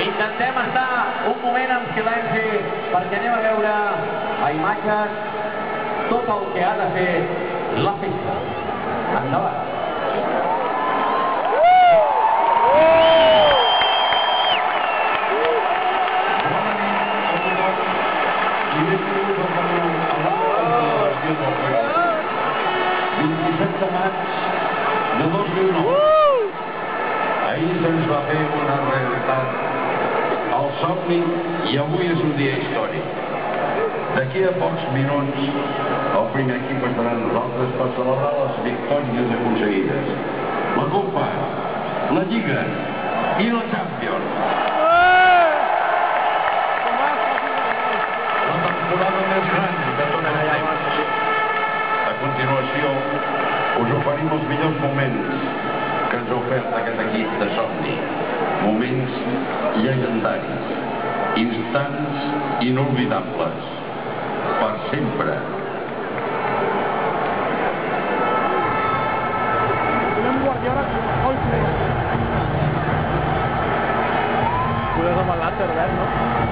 Intentem estar un moment en silenci perquè anem a veure a imatges tot el que ha de fer la festa. Endavant. I benvinguts al celebració del Regal. 27 de maig de 2009. Ahir se'ns va fer una realitat el somni i avui és un dia històric. D'aquí a pocs minuts el primer equip estarà amb nosaltres per celebrar les victòries aconseguides. La Copa, la Lliga i la Champions. La temporada més gran de tots els temps. A continuació us oferim els millors moments que ens ha ofert aquest equip de somni. Moments llegendaris, instants inolvidables, per sempre. Cuides amb el làser verd, no?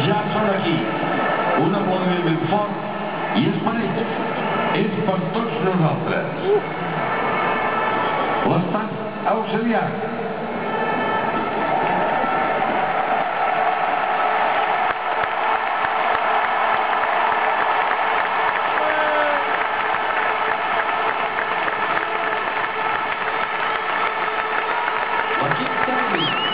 ja són aquí. Un aplaudiment ben fort i és per ells. És per tots nosaltres. L'estat auxiliar. L'equip tècnic.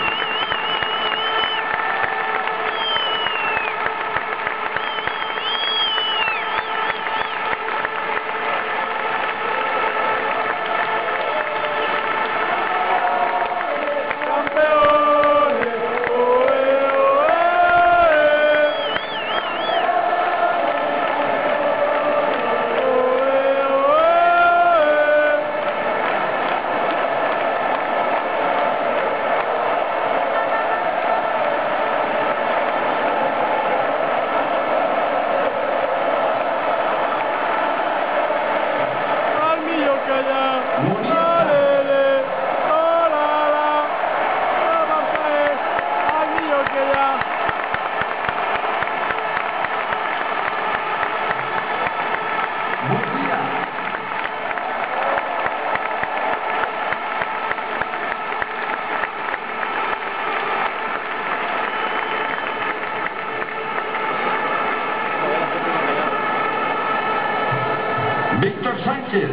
Sánchez.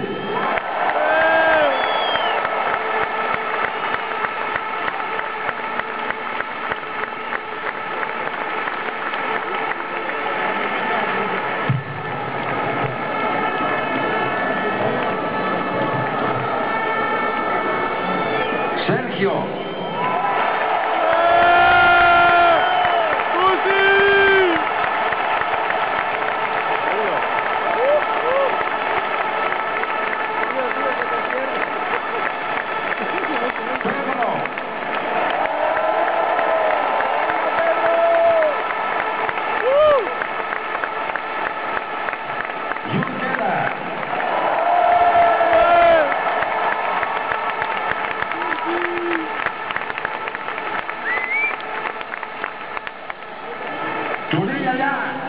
Sergio. Turilla ya.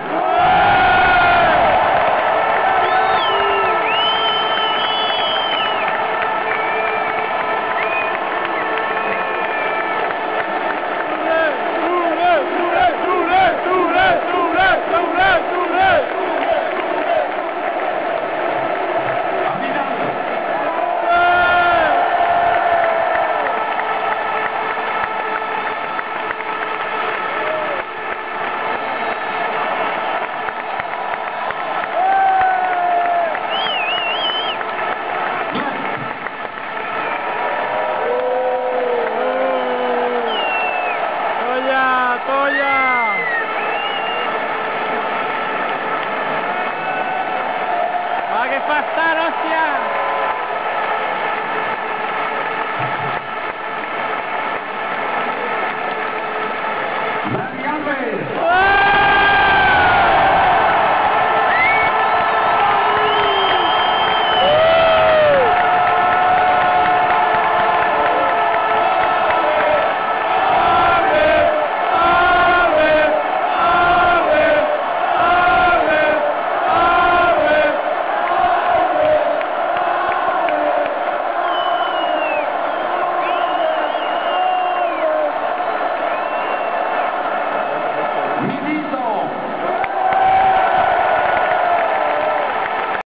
Va, que fa estar, hòstia!